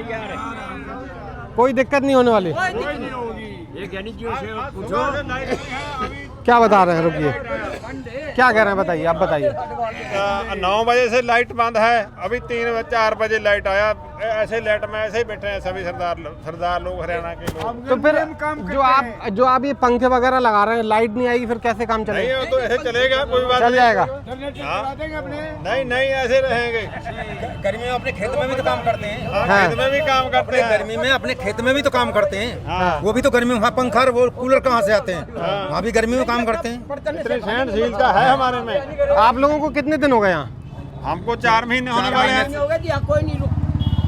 कोई दिक्कत नहीं होने वाली? क्या बता रहे हैं, रुकिए, क्या कह रहे हैं बताइए, आप बताइए। 9 बजे से लाइट बंद है, अभी 3-4 बजे लाइट आया, ऐसे लाइट में ऐसे ही बैठे हैं सभी सरदार लोग, हरियाणा के लोग। तो फिर जो आप ये पंखे वगैरह लगा रहे हैं, लाइट नहीं आएगी फिर कैसे काम चलेगा? नहीं, तो ऐसे चलेगा, कोई बात चल जाएगा। नहीं ऐसे रहेंगे। गर्मी में अपने खेत में भी तो काम करते हैं, खेत में भी काम करते हैं, गर्मी में अपने खेत में भी तो काम करते हैं, वो भी तो गर्मी में, वहाँ पंखा वो कूलर कहाँ से आते हैं, वहाँ भी गर्मी में काम करते हैं। सहनशीलता है हमारे में। आप लोगों को कितने दिन हो गए यहाँ? हमको 4 महीने होने वाले हैं।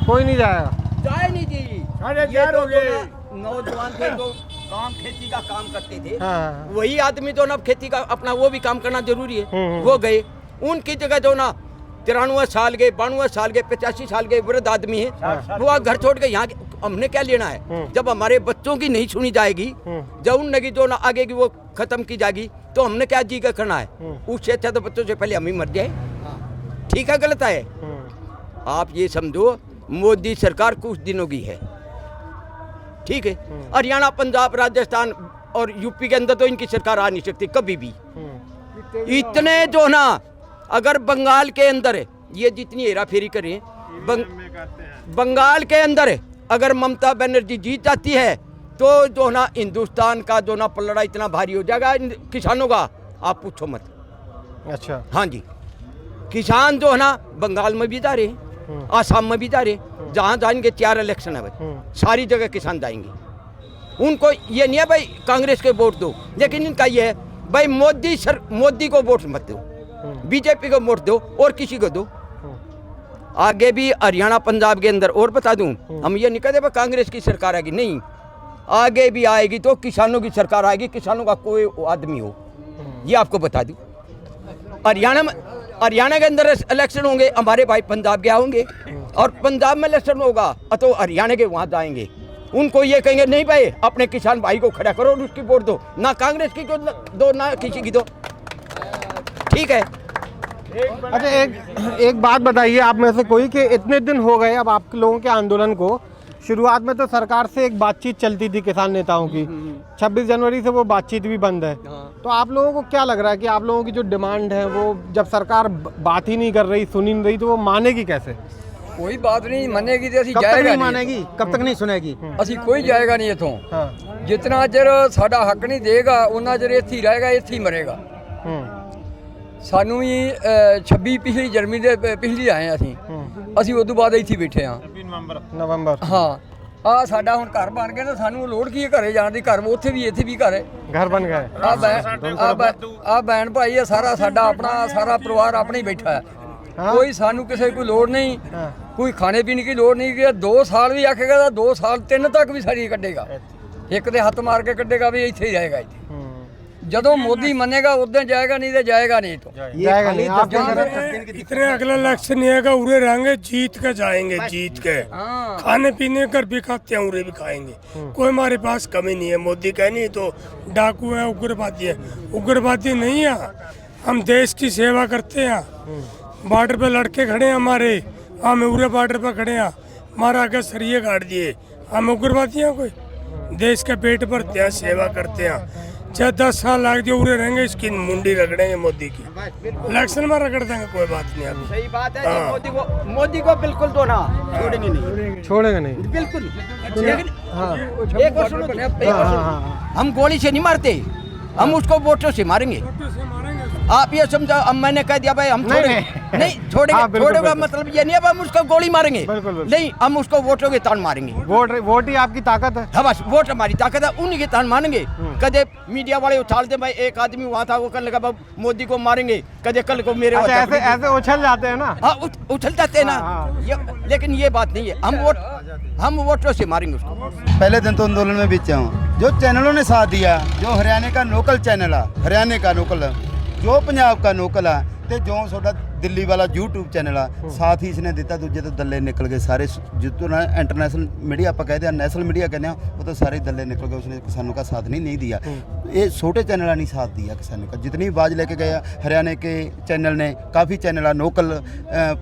कोई नहीं जाएगा? जाए नहीं जी, ये तो नौजवान थे जो काम खेती का काम करते थे, वही आदमी जो ना खेती का अपना वो भी काम करना जरूरी है, वो गए। उनकी जगह जो ना 93 साल के, 92 साल के, 85 साल के वृद्ध आदमी है, वो घर छोड़ के यहाँ, हमने क्या लेना है? जब हमारे बच्चों की नहीं सुनी जाएगी, जब उनकी जो ना आगे की वो खत्म की जाएगी, तो हमने क्या जी का करना है? उससे अच्छा तो बच्चों से पहले हम ही मर जाए। ठीक है, गलत है? आप ये समझो, मोदी सरकार कुछ दिनों की है, ठीक है। हरियाणा, पंजाब, राजस्थान और यूपी के अंदर तो इनकी सरकार आ नहीं सकती कभी भी। इतने जो ना, अगर बंगाल के अंदर ये जितनी हेरा फेरी करें, बंगाल के अंदर अगर ममता बनर्जी जीत जाती है, तो जो ना हिंदुस्तान का जो ना पलड़ा इतना भारी हो जाएगा किसानों का, आप पूछो मत। अच्छा, हाँ जी, किसान जो है ना बंगाल में भी जा रहे हैं, आसाम में भी जा रहे हैं, जहाँ जाएंगे 4 इलेक्शन है भाई, सारी जगह किसान जाएंगे। उनको ये नहीं है भाई कांग्रेस के वोट दो, लेकिन इनका ये है भाई मोदी को वोट मत दो, बीजेपी को वोट दो और किसी को दो। आगे भी हरियाणा, पंजाब के अंदर और बता दूं, हम ये नहीं कहते कांग्रेस की सरकार आएगी, नहीं, आगे भी आएगी तो किसानों की सरकार आएगी, किसानों का कोई आदमी हो, ये आपको बता दूं। हरियाणा के अंदर इलेक्शन होंगे, हमारे भाई पंजाब के होंगे, और पंजाब में इलेक्शन होगा तो हरियाणा के वहाँ जाएंगे। उनको ये कहेंगे नहीं भाई अपने किसान भाई को खड़ा करो और उसकी वोट दो, ना कांग्रेस की दो ना किसी की दो, ठीक है। अच्छा, एक बात बताइए आप में से कोई, कि इतने दिन हो गए अब आप लोगों के आंदोलन को, शुरुआत में तो सरकार से एक बातचीत चलती थी किसान नेताओं की, 26 जनवरी से वो बातचीत भी बंद है, तो आप लोगों को क्या लग रहा है कि आप लोगों की जो डिमांड है वो जब सरकार बात ही नहीं कर रही, सुनी नहीं रही, तो वो मानेगी कैसे? कोई बात नहीं मानेगी, तो कब तक नहीं मानेगी, कब तक नहीं सुनेगी? ਅਸੀਂ ਕੋਈ ਜਾਏਗਾ ਨਹੀਂ ਇਥੋਂ, ਜਿਤਨਾ ਚਿਰ ਸਾਡਾ ਹੱਕ ਨਹੀਂ ਦੇਗਾ ਉਹਨਾਂ ਚਿਰ ਇੱਥੇ ਹੀ ਰਹੇਗਾ, ਇੱਥੇ ਹੀ ਮਰੇਗਾ। ਸਾਨੂੰ ਵੀ 26 ਪਿਛਲੀ ਆਏ ਅਸੀਂ ਉਦੋਂ ਬਾਅਦ ਇੱਥੇ ਬੈਠੇ ਹਾਂ, ਨਵੰਬਰ। ਹਾਂ, ਆ ਸਾਡਾ ਹੁਣ ਘਰ ਬਣ ਗਿਆ, ਤਾਂ ਸਾਨੂੰ ਲੋੜ ਕੀ ਹੈ ਘਰੇ ਜਾਣ ਦੀ? ਘਰ ਉੱਥੇ ਵੀ ਇੱਥੇ ਵੀ ਘਰ ਹੈ, घर बन गए। ਆ ਭੈਣ ਭਾਈ ਆ, ਸਾਰਾ ਸਾਡਾ ਆਪਣਾ ਸਾਰਾ ਪਰਿਵਾਰ ਆਪਣਾ ਹੀ ਬੈਠਾ ਹੈ, ਕੋਈ ਸਾਨੂੰ ਕਿਸੇ ਕੋਈ ਲੋੜ ਨਹੀਂ, ਕੋਈ ਖਾਣੇ ਪੀਣੇ ਦੀ ਲੋੜ ਨਹੀਂ। ਕਿ 2 ਸਾਲ ਵੀ ਆਖੇਗਾ ਤਾਂ 2 ਸਾਲ 3 ਤੱਕ ਵੀ ਸਾਡੀ ਕੱਢੇਗਾ, ਇੱਕ ਦੇ ਹੱਥ ਮਾਰ ਕੇ ਕੱਢੇਗਾ ਵੀ ਇੱਥੇ ਹੀ ਰਹੇਗਾ। ਇੱਥੇ ਜਦੋਂ ਮੋਦੀ ਮੰਨੇਗਾ उस जाएगा, नहीं तो जाएगा नहीं। तो जाएगा नहीं। आप क्या कह रहे हैं? इतने अगला लक्ष्य नहीं है, उरे रहेंगे, जीत के जाएंगे, जीत के खाने पीने कर भी खाते हैं, उरे भी खाएंगे। कोई हमारे पास कमी नहीं है। मोदी कह नहीं तो डाकू है, उग्रवादी है, उग्रवादी नहीं है। हम देश की सेवा करते हैं। बॉर्डर पे लड़के खड़े हैं हमारे, हम उरे बॉर्डर पे खड़े हैं, हमारा आगे सरिये काट दिए। हम उग्रवादी हैं? कोई देश के पेट भरते हैं, सेवा करते हैं। चाहे 10 साल लाग दिए, उरे रहेंगे, इसकी मुंडी रगड़ेंगे मोदी की, इलेक्शन में रगड़ देंगे, कोई बात नहीं। अभी सही बात है जी, मोदी को बिल्कुल दो ना, छोड़ेंगे नहीं, छोड़ेंगे नहीं बिल्कुल। लेकिन एक और सुनो, हम गोली से नहीं मारते, हम उसको वोटों से मारेंगे। आप ये समझो, अब मैंने कह दिया भाई हम छोड़ेंगे नहीं, छोड़ेंगे, छोड़ेगा मतलब ये नहीं अब हम उसको गोली मारेंगे, नहीं, हम उसको वोटों के तान मारेंगे। वोट ही आपकी ताकत है। हाँ बस, वोट हमारी ताकत है, उन्हीं के तान मारेंगे। कदे मीडिया वाले उछाल दे भाई, एक आदमी वहाँ था, वो कल लगा मोदी को मारेंगे, कदे कल को मेरे ऐसे उछल जाते हैं ना। हाँ, उछल जाते हैं ना। लेकिन ये बात नहीं है, हम वोटों से मारेंगे उसको। पहले दिन तो आंदोलन में बीते हूँ। जो चैनलों ने साथ दिया, जो हरियाणा का लोकल चैनल है, हरियाणा का लोकल, जो पंजाब का लोकल है, तो जो थोड़ा दिल्ली वाला यूट्यूब चैनल है, साथ ही इसने दिता। दूजे तो दल्ले निकल गए सारे, जितों ना इंटरनेशनल मीडिया आप कहते हैं, नेशनल मीडिया कहते हैं, वो तो सारे दल्ले निकल गए। उसने किसानों का साथ नहीं दिया। ये छोटे चैनल ने साथ दिया किसानों का। जितनी आवाज़ लेके गया हरियाणा के चैनल ने, काफ़ी चैनल लोकल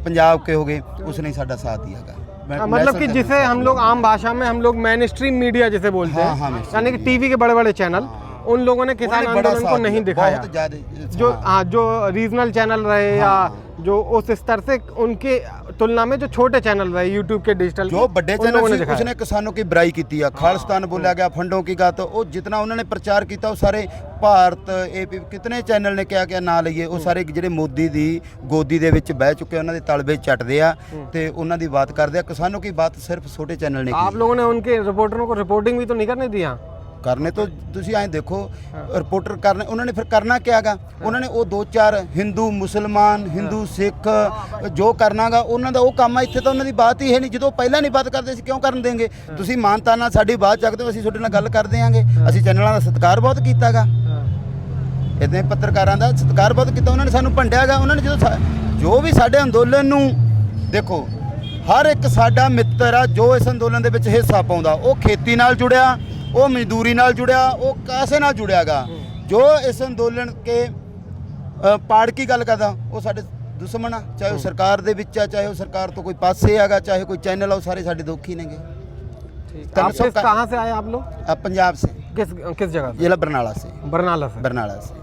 पंजाब के हो गए, उसने साਡਾ साथ दिया। मतलब कि जिसे हम लोग आम भाषा में हम लोग मेन स्ट्रीम मीडिया जिसे बोलते हैं, यानी कि टीवी के बड़े बड़े चैनल, उन लोगों ने किसान आंदोलन को नहीं दिखाया। जो रीजनल चैनल रहे या जो उस स्तर से, उनके तुलना में जो छोटे चैनल रहे यूट्यूब के डिजिटल, जो बड़े चैनल से उसने किसानों की बुराई की थी, खालिस्तान बोला गया, फंडों की बात, वो जितना उन्होंने प्रचार किया, वो सारे भारत एपी कितने चैनल ने क्या क्या ना लईए, वो सारे ਜਿਹੜੇ ਮੋਦੀ ਦੀ ਗੋਦੀ ਦੇ ਵਿੱਚ ਬਹਿ ਚੁੱਕੇ, ਉਹਨਾਂ ਦੇ ਤਲਵੇ ਚੱਟਦੇ ਆ ਤੇ ਉਹਨਾਂ ਦੀ ਬਾਤ ਕਰਦੇ ਆ। किसानों की बात सिर्फ छोटे चैनल ने की। आप लोगों ने उनके रिपोर्टरों को रिपोर्टिंग भी तो नहीं करने दिया। करने तो ਤੁਸੀਂ ਐਂ ਦੇਖੋ, ਰਿਪੋਰਟਰ ਕਰਨੇ ਉਹਨਾਂ ਨੇ, ਫਿਰ ਕਰਨਾ ਕੀ ਹੈਗਾ ਉਹਨਾਂ ਨੇ? ਉਹ 2-4 ਹਿੰਦੂ ਮੁਸਲਮਾਨ, ਹਿੰਦੂ ਸਿੱਖ ਜੋ ਕਰਨਾਗਾ ਉਹਨਾਂ ਦਾ ਉਹ ਕੰਮ ਆ। ਇੱਥੇ ਤਾਂ ਉਹਨਾਂ ਦੀ ਬਾਤ ਹੀ ਹੈ ਨਹੀਂ। ਜਦੋਂ ਪਹਿਲਾਂ ਨਹੀਂ ਬਾਤ ਕਰਦੇ ਸੀ, ਕਿਉਂ ਕਰਨ ਦੇਂਗੇ? ਤੁਸੀਂ ਮਾਨਤਾ ਨਾਲ ਸਾਡੀ ਬਾਤ ਚੱਕਦੇ ਹੋ, ਅਸੀਂ ਤੁਹਾਡੇ ਨਾਲ ਗੱਲ ਕਰਦੇ ਆਂਗੇ। ਅਸੀਂ ਚੈਨਲਾਂ ਦਾ ਸਤਿਕਾਰ ਬਹੁਤ ਕੀਤਾਗਾ, ਇਹਦੇ ਪੱਤਰਕਾਰਾਂ ਦਾ ਸਤਿਕਾਰ ਬਹੁਤ ਕੀਤਾ। ਉਹਨਾਂ ਨੇ ਸਾਨੂੰ ਭੰਡਿਆਗਾ। ਉਹਨਾਂ ਨੇ ਜਦੋਂ ਜੋ ਵੀ ਸਾਡੇ ਅੰਦੋਲਨ ਨੂੰ ਦੇਖੋ, ਹਰ ਇੱਕ ਸਾਡਾ ਮਿੱਤਰ ਆ ਜੋ ਇਸ ਅੰਦੋਲਨ ਦੇ ਵਿੱਚ ਹਿੱਸਾ ਪਾਉਂਦਾ, ਉਹ ਖੇਤੀ ਨਾਲ ਜੁੜਿਆ, ਉਹ ਮਜ਼ਦੂਰੀ ਨਾਲ ਜੁੜਿਆ, ਉਹ ਕਾਸੇ ਨਾਲ ਜੁੜਿਆਗਾ। ਜੋ ਇਸ ਅੰਦੋਲਨ ਕੇ ਪਾੜ ਕੀ ਗੱਲ ਕਰਦਾ, ਉਹ ਸਾਡੇ ਦੁਸ਼ਮਣ ਆ। ਚਾਹੇ ਉਹ ਸਰਕਾਰ ਦੇ ਵਿੱਚ ਆ, ਚਾਹੇ ਉਹ ਸਰਕਾਰ ਤੋਂ ਕੋਈ ਪਾਸੇ ਹੈਗਾ, ਚਾਹੇ ਕੋਈ ਚੈਨਲ ਆ, ਉਹ ਸਾਰੇ ਸਾਡੇ ਦੁੱਖ ਹੀ ਨੇਗੇ। कहाँ से आए आप लोग? अब पंजाब से। किस जगह से? जिला बरनाला से। बरनाला से। बरनाला से।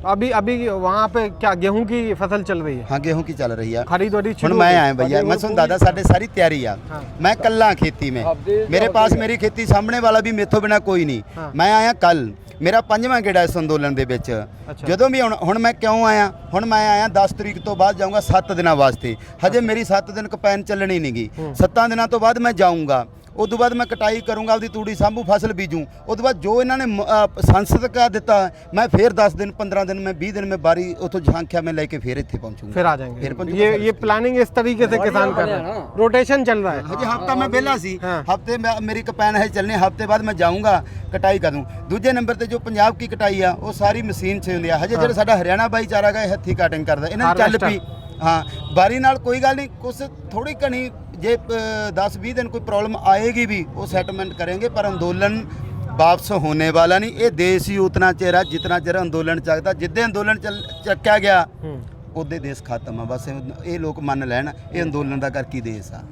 अभी वहाँ पे क्या गेहूं की फसल चल रही है? हाँ, गेहूं की चल रही है। खरीददारी ਹੁਣ ਮੈਂ ਆਇਆ भैया, मैं सुन दादा साढ़े सारी तैयारी आ। मैं कल्ला खेती में, मेरे पास मेरी खेती सामने वाला भी मेथों बिना कोई नहीं। मैं आया कल, मेरा 5ਵਾਂ ਗੇੜਾ ਇਸ ਅੰਦੋਲਨ ਦੇ ਵਿੱਚ। ਜਦੋਂ ਵੀ ਹੁਣ ਮੈਂ ਕਿਉਂ ਆਇਆ? ਹੁਣ ਮੈਂ ਆਇਆ 10 ਤਰੀਕ ਤੋਂ ਬਾਅਦ ਜਾਊਂਗਾ 7 ਦਿਨਾਂ ਵਾਸਤੇ। ਹਜੇ ਮੇਰੀ 7 ਦਿਨ ਕਪੈਨ ਚੱਲਣੀ ਨਹੀਂਗੀ। 7 ਦਿਨਾਂ ਤੋਂ ਬਾਅਦ ਮੈਂ ਜਾਊਂਗਾ। ਉਸ ਤੋਂ ਬਾਅਦ ਮੈਂ ਕਟਾਈ ਕਰੂੰਗਾ, ਆਪਦੀ ਤੂੜੀ ਸਾਂਭੂ, ਫਸਲ ਬੀਜੂੰ। ਉਸ ਤੋਂ ਬਾਅਦ ਜੋ ਇਹਨਾਂ ਨੇ ਸੰਸਦ ਕਾ ਦਿੱਤਾ, मैं फिर 10 दिन 15 दिन में 20 दिन में बारी उतो झांकिया में लेके फिर इत्थे पहुंचूंगा, फिर आ जाएंगे। ये प्लानिंग इस तरीके से किसान कर रहे हैं, रोटेशन चल रहा है। हजे हफ्ता मैं बेला सी, हफ्ते मेरी कपैन है चलने, हफ्ते बाद मैं जाऊंगा कटाई कर दूं। दूजे नंबर ते जो पंजाब की कटाई आ वो सारी मशीन से हुंदी आ। हजे जेड़ा साडा हरियाणा भाईचारा गा हत्थी कटिंग करदा, इन्हां चल पई। हाँ, बारी नाल कोई गल नहीं, कुछ थोड़ी घनी जे 10-20 दिन कोई प्रॉब्लम आएगी भी वो सेटलमेंट करेंगे, पर आंदोलन वापस होने वाला नहीं। ये देश ही उतना चेहरा जितना चेहरा आंदोलन चलता। जिद्दे आंदोलन चक्या गया उदे देश खत्म है। बस ये लोग मन लैन, ये आंदोलन का करके देश आ।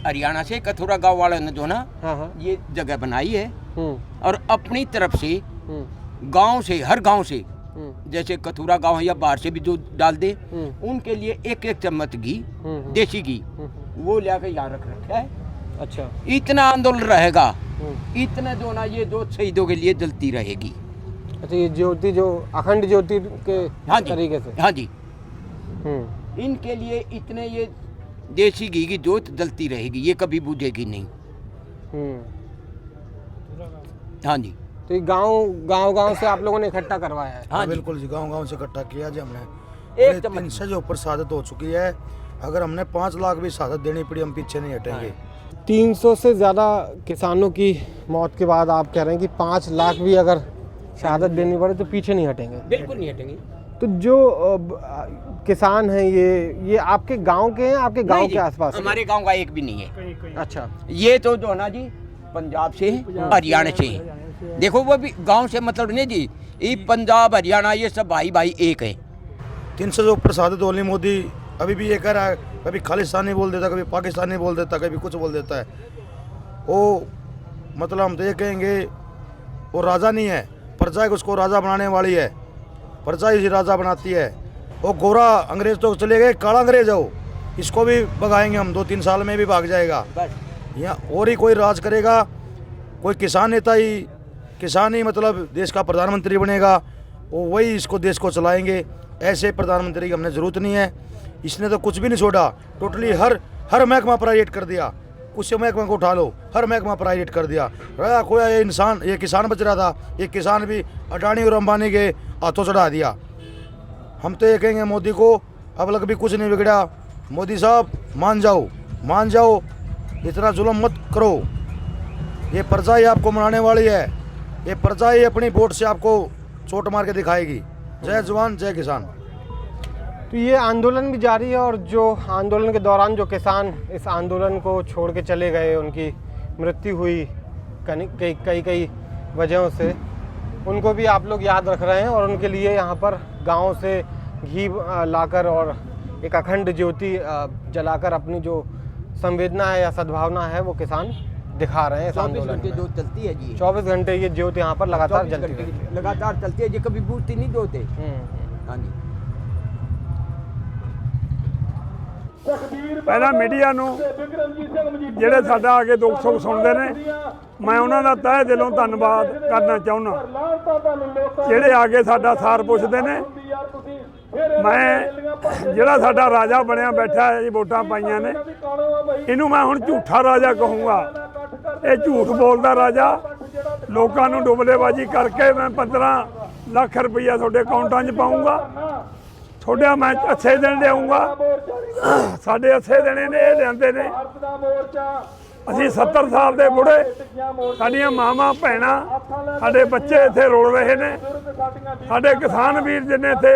हरियाणा से कथुरा गांव वालों ने जो ना ये जगह बनाई है और अपनी तरफ से गांव से, हर गांव से, जैसे कथुरा गांव है या बाहर से भी जो डाल दे, उनके लिए एक एक चम्मच घी, देसी घी, वो लाकर यहाँ रख रखा है। अच्छा, इतना आंदोलन रहेगा, इतना जो ना ये दो शहीदों के लिए जलती रहेगी। अच्छा, ये ज्योति जो अखंड ज्योति के हाँ जी, तरीके से। हाँ जी। इनके लिए इतने ये देसी घी की जोत जलती रहेगी, ये कभी बुझेगी नहीं। हाँ जी। तो ये गांव से आप लोगों ने इकट्ठा करवाया है? हाँ जी। बिल्कुल जी, गांव से इकट्ठा किया जी हमने। एक चम्मच 300 से ऊपर शहादत हो चुकी है। अगर हमने 5 लाख भी शहादत देनी पड़ी, हम पीछे नहीं हटेंगे। 300 से ज़्यादा किसानों की मौत के बाद आप कह रहे हैं कि 5 लाख भी अगर शहादत देनी पड़े तो पीछे नहीं हटेंगे? बिल्कुल नहीं हटेंगे। तो जो किसान हैं ये आपके गांव के हैं, आपके गांव के आसपास? हमारे गांव का एक भी नहीं है। अच्छा। ये तो जो है ना जी पंजाब से है, हरियाणा से है। देखो वो भी गांव से मतलब नहीं जी, ये पंजाब हरियाणा ये सब भाई भाई एक है। 300 से ऊपर शहादत वाली मोदी अभी भी ये कह रहा है, कभी खालिस्तानी बोल देता, कभी पाकिस्तानी बोल देता, कभी कुछ बोल देता है। वो मतलब हम तो ये कहेंगे वो राजा नहीं है, प्रजा उसको राजा बनाने वाली है, प्रजा ही राजा बनाती है। वो गोरा अंग्रेज तो चले गए, काला अंग्रेज है वो, इसको भी भगाएंगे हम, 2-3 साल में भी भाग जाएगा। यहाँ और ही कोई राज करेगा, कोई किसान नेता ही, किसान ही मतलब देश का प्रधानमंत्री बनेगा, वो वही इसको देश को चलाएंगे। ऐसे प्रधानमंत्री की हमने ज़रूरत नहीं है। इसने तो कुछ भी नहीं छोड़ा, टोटली हर महकमा प्राइवेट कर दिया। कुछ महकमा को उठा लो, हर महकमा प्राइवेट कर दिया। कोई ये किसान बच रहा था, ये किसान भी अडानी और अंबानी के हाथों चढ़ा दिया। हम तो ये कहेंगे मोदी को, अब लग भी कुछ नहीं बिगड़ा। मोदी साहब मान जाओ, इतना जुल्म मत करो। ये प्रजा ही आपको मनाने वाली है, ये प्रजा ही अपनी वोट से आपको चोट मार के दिखाएगी। जय जवान जय किसान। तो ये आंदोलन भी जारी है, और जो आंदोलन के दौरान जो किसान इस आंदोलन को छोड़ के चले गए, उनकी मृत्यु हुई कई वजहों से, उनको भी आप लोग याद रख रहे हैं। और उनके लिए यहाँ पर गांव से घी लाकर और एक अखंड ज्योति जलाकर अपनी जो संवेदना है या सद्भावना है वो किसान दिखा रहे हैं इस आंदोलन में। जो चलती है जी 24 घंटे ये ज्योति यहाँ पर लगातार जलती रहती है। लगातार चलती है जी, कभी बुझती नहीं जोते। हाँ जी। ਪਹਿਲਾਂ ਮੀਡੀਆ ਨੂੰ ਜਿਹੜੇ ਸਾਡਾ ਆ ਕੇ ਦੁੱਖ ਸੁੱਖ ਸੁਣਦੇ ਨੇ, ਮੈਂ ਉਹਨਾਂ ਦਾ ਤਹਿ ਦਿਲੋਂ ਧੰਨਵਾਦ ਕਰਨਾ ਚਾਹੁੰਦਾ। ਜਿਹੜੇ ਆ ਕੇ ਸਾਡਾ ਸਾਰ ਪੁੱਛਦੇ ਨੇ। ਮੈਂ ਜਿਹੜਾ ਸਾਡਾ ਰਾਜਾ ਬਣਿਆ ਬੈਠਾ ਹੈ ਜੀ, ਵੋਟਾਂ ਪਾਈਆਂ ਨੇ, ਇਹਨੂੰ ਮੈਂ ਹੁਣ ਝੂਠਾ ਰਾਜਾ ਕਹੂੰਗਾ। ਇਹ ਝੂਠ ਬੋਲਦਾ ਰਾਜਾ, ਲੋਕਾਂ ਨੂੰ ਡੁਬਲੇਬਾਜ਼ੀ ਕਰਕੇ ਮੈਂ 15 ਲੱਖ ਰੁਪਈਆ ਤੁਹਾਡੇ ਅਕਾਊਂਟਾਂ 'ਚ ਪਾਊਂਗਾ। ਤੁਹਾਡੇ ਮੈਂ ਅੱਛੇ ਦਿਨ ਲਿਆਉਂਗਾ, ਸਾਡੇ ਅੱਛੇ ਦਿਨ ਨੇ ਇਹ ਲਿਆਂਦੇ ਨੇ। ਅਸੀਂ 70 ਸਾਲ ਦੇ ਬੁੜੇ, ਸਾਡੀਆਂ ਮਾਵਾਂ ਭੈਣਾਂ, ਸਾਡੇ ਬੱਚੇ ਇੱਥੇ ਰੁਲ ਰਹੇ ਨੇ। ਸਾਡੇ ਕਿਸਾਨ ਵੀਰ ਜਿੰਨੇ ਇੱਥੇ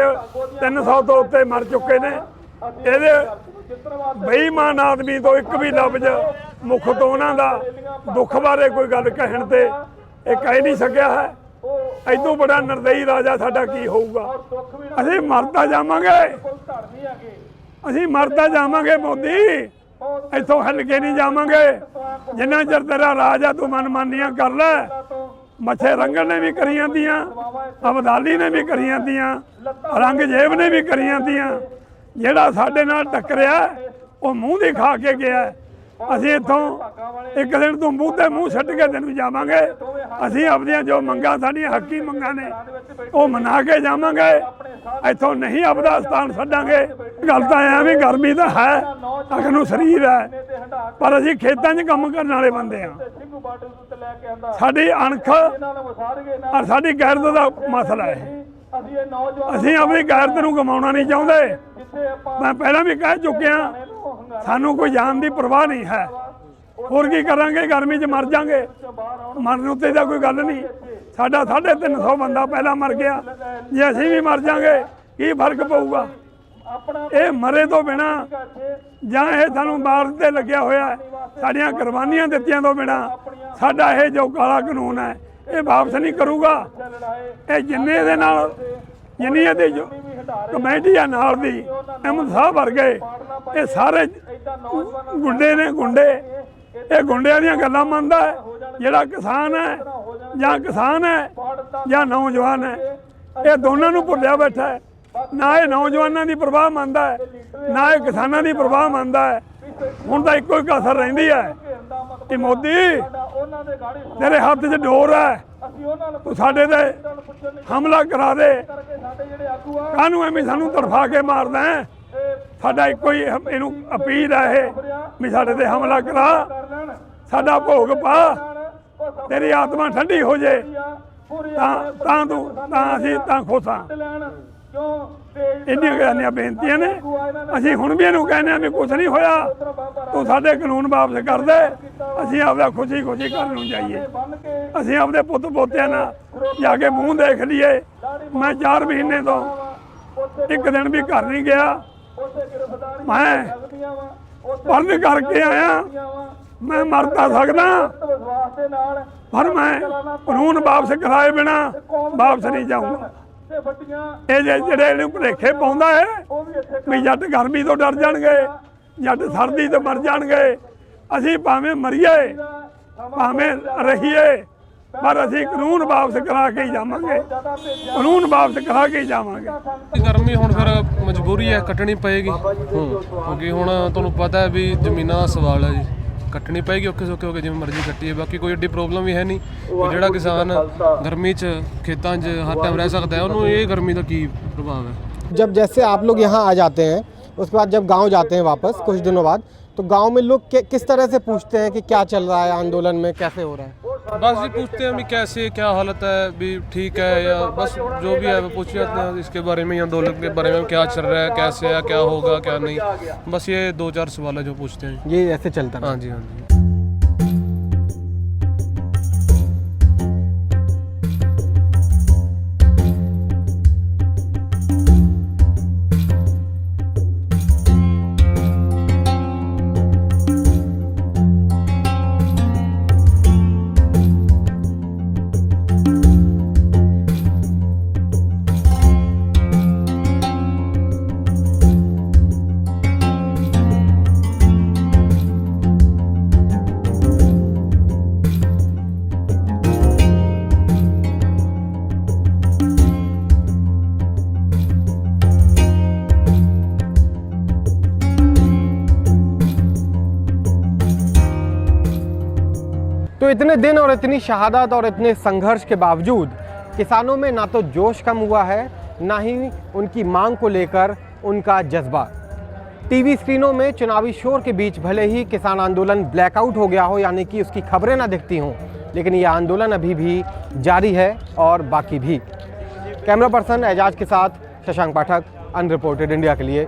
300 ਤੋਂ ਉੱਤੇ ਮਰ ਚੁੱਕੇ ਨੇ। ਇਹਦੇ ਬੇਈਮਾਨ ਆਦਮੀ ਤੋਂ ਇੱਕ ਵੀ ਲਫ਼ਜ਼ ਮੁੱਖ ਤੋਂ ਉਹਨਾਂ ਦਾ ਦੁੱਖ ਬਾਰੇ ਕੋਈ ਗੱਲ ਕਹਿਣ ਤੇ ਇਹ ਕਹਿ ਨਹੀਂ ਸਕਿਆ ਹੈ। ਇਦੋਂ ਬੜਾ ਨਿਰਦਈ ਰਾਜਾ ਸਾਡਾ ਕੀ ਹੋਊਗਾ। ਅਸੀਂ ਮਰਦਾ ਜਾਵਾਂਗੇ ਮੋਦੀ, ਇੱਥੋਂ ਹਿੱਲ ਕੇ ਨਹੀਂ ਜਾਵਾਂਗੇ। ਜਿੰਨਾ ਚਿਰ ਤੇਰਾ ਰਾਜ ਆ ਤੂੰ ਮਨਮਾਨੀਆਂ ਕਰ ਲੈ। ਮੱਥੇ ਰੰਗਣ ਨੇ ਵੀ ਕਰੀ ਜਾਂਦੀਆਂ, ਅਬਦਾਲੀ ਨੇ ਵੀ ਕਰੀ ਜਾਂਦੀਆਂ, ਔਰੰਗਜ਼ੇਬ ਨੇ ਵੀ ਕਰੀ ਜਾਂਦੀਆਂ। ਜਿਹੜਾ ਸਾਡੇ ਨਾਲ ਟੱਕਰਿਆ ਉਹ ਮੂੰਹ ਦੀ ਖਾ ਕੇ ਗਿਆ। ਅਸੀਂ ਇੱਥੋਂ ਇੱਕ ਦਿਨ ਤੂੰ ਮੂੰਹ ਤੇ ਮੂੰਹ ਛੱਡ ਕੇ ਤੈਨੂੰ ਜਾਵਾਂਗੇ। ਅਸੀਂ ਆਪਣੀਆਂ ਜੋ ਮੰਗਾਂ, ਸਾਡੀਆਂ ਹੱਕੀ ਮੰਗਾਂ ਨੇ, ਉਹ ਮਨਾ ਕੇ ਜਾਵਾਂਗੇ। ਇੱਥੋਂ ਨਹੀਂ ਆਪਦਾ ਸਥਾਨ ਛੱਡਾਂਗੇ। ਗੱਲ ਤਾਂ ਐ ਵੀ ਗਰਮੀ ਤਾਂ ਹੈ, ਅੱਖ ਨੂੰ ਸਰੀਰ ਹੈ, ਪਰ ਅਸੀਂ ਖੇਤਾਂ 'ਚ ਕੰਮ ਕਰਨ ਵਾਲੇ ਬੰਦੇ ਹਾਂ। ਸਾਡੀ ਅਣਖ ਔਰ ਸਾਡੀ ਗੈਰਤ ਦਾ ਮਸਲਾ ਹੈ। ਅਸੀਂ ਆਪਣੀ ਗੈਰਤ ਨੂੰ ਗਵਾਉਣਾ ਨਹੀਂ ਚਾਹੁੰਦੇ। ਮੈਂ ਪਹਿਲਾਂ ਵੀ ਕਹਿ ਚੁੱਕਿਆ, ਸਾਨੂੰ ਕੋਈ ਜਾਨ ਦੀ ਪਰਵਾਹ ਨਹੀਂ ਹੈ। ਹੋਰ ਕੀ ਕਰਾਂਗੇ, ਗਰਮੀ 'ਚ ਮਰ ਜਾਾਂਗੇ। ਮਰਨ ਉੱਤੇ ਤਾਂ ਕੋਈ ਗੱਲ ਨਹੀਂ। ਸਾਡਾ 350 ਬੰਦਾ ਪਹਿਲਾਂ ਮਰ ਗਿਆ, ਜੇ ਅਸੀਂ ਵੀ ਮਰ ਜਾਾਂਗੇ ਕੀ ਫਰਕ ਪਊਗਾ। ਇਹ ਮਰੇ ਤੋਂ ਬਿਨਾ ਜਾਂ ਇਹ ਸਾਨੂੰ ਮਾਰਨ ਤੇ ਲੱਗਿਆ ਹੋਇਆ, ਸਾਡੀਆਂ ਕੁਰਬਾਨੀਆਂ ਦਿੱਤੀਆਂ ਤੋਂ ਬਿਨਾ ਸਾਡਾ ਇਹ ਜੋ ਕਾਲਾ ਕਾਨੂੰਨ ਹੈ ਇਹ ਵਾਪਸ ਨਹੀਂ ਕਰੂਗਾ। ਇਹ ਜਿੰਨੇ ਇਹਦੇ ਨਾਲ ਜਿੰਨੀ ਇਹਦੀ ਕਮੇਟੀ ਆ ਨਾਲ ਦੀ, ਅਹਿਮਦ ਸਾਹਿਬ ਵਰਗੇ, ਇਹ ਸਾਰੇ ਗੁੰਡੇ ਨੇ। ਇਹ ਗੁੰਡਿਆਂ ਦੀਆਂ ਗੱਲਾਂ ਮੰਨਦਾ ਹੈ। ਜਿਹੜਾ ਕਿਸਾਨ ਹੈ ਜਾਂ ਨੌਜਵਾਨ ਹੈ, ਇਹ ਦੋਨਾਂ ਨੂੰ ਭੁੱਲਿਆ ਬੈਠਾ ਹੈ। ਨਾ ਇਹ ਨੌਜਵਾਨਾਂ ਦੀ ਪਰਵਾਹ ਮੰਨਦਾ ਹੈ, ਨਾ ਇਹ ਕਿਸਾਨਾਂ ਦੀ ਪਰਵਾਹ ਮੰਨਦਾ ਹੈ। ਹੁਣ ਤਾਂ ਇੱਕੋ ਹੀ ਕਸਰ ਰਹਿੰਦੀ ਹੈ ਕਿ ਮੋਦੀ ਤੇਰੇ ਹੱਥ 'ਚ ਡੋਰ ਹੈ, ਤੂੰ ਸਾਡੇ ਤੇ ਹਮਲਾ ਕਰਾ ਦੇ। ਕਾਹਨੂੰ ਐਵੇਂ ਸਾਨੂੰ ਤੜਫਾ ਕੇ ਮਾਰਦਾ ਹੈ? ਸਾਡਾ ਇੱਕੋ ਹੀ ਇਹਨੂੰ ਅਪੀਲ ਹੈ ਇਹ ਵੀ ਸਾਡੇ ਤੇ ਹਮਲਾ ਕਰਾ, ਸਾਡਾ ਭੋਗ ਪਾ, ਤੇਰੀ ਆਤਮਾ ਠੰਡੀ ਹੋ ਜੇ ਤਾਂ ਅਸੀਂ ਤਾਂ ਖੁਸ਼ ਹਾਂ। ਇੰਨੀਆਂ ਗੱਲਾਂ ਬੇਨਤੀਆਂ ਨੇ। ਅਸੀਂ ਹੁਣ ਵੀ ਇਹਨੂੰ ਕਹਿੰਦੇ ਹਾਂ ਵੀ ਕੁਛ ਨਹੀਂ ਹੋਇਆ, ਤੂੰ ਸਾਡੇ ਕਾਨੂੰਨ ਵਾਪਸ ਕਰ ਦੇ, ਅਸੀਂ ਆਪਦਾ ਖੁਸ਼ੀ ਘਰ ਨੂੰ ਜਾਈਏ, ਅਸੀਂ ਆਪਦੇ ਪੁੱਤ ਪੋਤਿਆਂ ਨਾਲ ਜਾ ਕੇ ਮੂੰਹ ਦੇਖ ਲਈਏ। ਮੈਂ 4 ਮਹੀਨੇ ਤੋਂ ਇੱਕ ਦਿਨ ਵੀ ਘਰ ਨਹੀਂ ਗਿਆ, ਮੈਂ ਪਰਨ ਕਰਕੇ ਆਇਆ। ਮੈਂ ਮਰ ਤਾਂ ਸਕਦਾ ਪਰ ਮੈਂ ਕਾਨੂੰਨ ਵਾਪਸ ਕਰਾਏ ਬਿਨਾ ਵਾਪਸ ਨਹੀਂ ਜਾਊਂਗਾ। ਇਹ ਜਿਹੜੇ ਇਹਨੂੰ ਭੁਲੇਖੇ ਪਾਉਂਦਾ ਹੈ ਵੀ ਜੱਟ ਗਰਮੀ ਤੋਂ ਡਰ ਜਾਣਗੇ, ਜੱਟ ਸਰਦੀ ਤੋਂ ਮਰ ਜਾਣਗੇ, ਅਸੀਂ ਭਾਵੇਂ ਮਰੀਏ ਭਾਵੇਂ ਰਹੀਏ ਪਰ ਅਸੀਂ ਕਾਨੂੰਨ ਵਾਪਸ ਕਰਾ ਕੇ ਹੀ ਜਾਵਾਂਗੇ, ਕਾਨੂੰਨ ਵਾਪਸ ਕਰਾ ਕੇ ਹੀ ਜਾਵਾਂਗੇ। ਗਰਮੀ ਹੁਣ ਫਿਰ ਮਜਬੂਰੀ ਹੈ, ਕੱਟਣੀ ਪਏਗੀ ਕਿਉਂਕਿ ਹੁਣ ਤੁਹਾਨੂੰ ਪਤਾ ਹੈ ਵੀ ਜ਼ਮੀਨਾਂ ਦਾ ਸਵਾਲ ਹੈ ਜੀ, ਕੱਟਣੀ ਪਏਗੀ ਔਖੇ ਸੌਖੇ ਹੋ ਕੇ ਜਿਵੇਂ ਮਰਜ਼ੀ ਕੱਟੀਏ। ਬਾਕੀ ਕੋਈ ਏਡੀ ਪ੍ਰੋਬਲਮ ਵੀ ਹੈ ਨਹੀਂ, ਜਿਹੜਾ ਕਿਸਾਨ ਗਰਮੀ 'ਚ ਖੇਤਾਂ 'ਚ ਹਰ टाइम रह सकता है ਉਹਨੂੰ ਇਹ ਗਰਮੀ ਦਾ ਕੀ प्रभाव है। जब जैसे आप लोग यहाँ आ जाते हैं, उसके बाद जब गांव जाते हैं वापस कुछ दिनों बाद, तो गांव में लोग किस तरह से पूछते हैं कि क्या चल रहा है आंदोलन में, कैसे हो रहा है? बस ये पूछते हैं भी कैसे क्या हालत है, भी ठीक है या बस जो भी है वो पूछ जाते हैं इसके बारे में, आंदोलन के बारे में क्या चल रहा है, कैसे है, क्या होगा क्या नहीं, बस ये 2-4 सवाल है जो पूछते हैं। ये ऐसे चलता है? हाँ जी हाँ जी। तो इतने दिन और इतनी शहादत और इतने संघर्ष के बावजूद किसानों में ना तो जोश कम हुआ है, ना ही उनकी मांग को लेकर उनका जज्बा। टीवी स्क्रीनों में चुनावी शोर के बीच भले ही किसान आंदोलन ब्लैकआउट हो गया हो, यानी कि उसकी खबरें ना दिखती हों, लेकिन यह आंदोलन अभी भी जारी है और बाकी भी। कैमरा पर्सन एजाज के साथ शशांक पाठक, अनरिपोर्टेड इंडिया के लिए।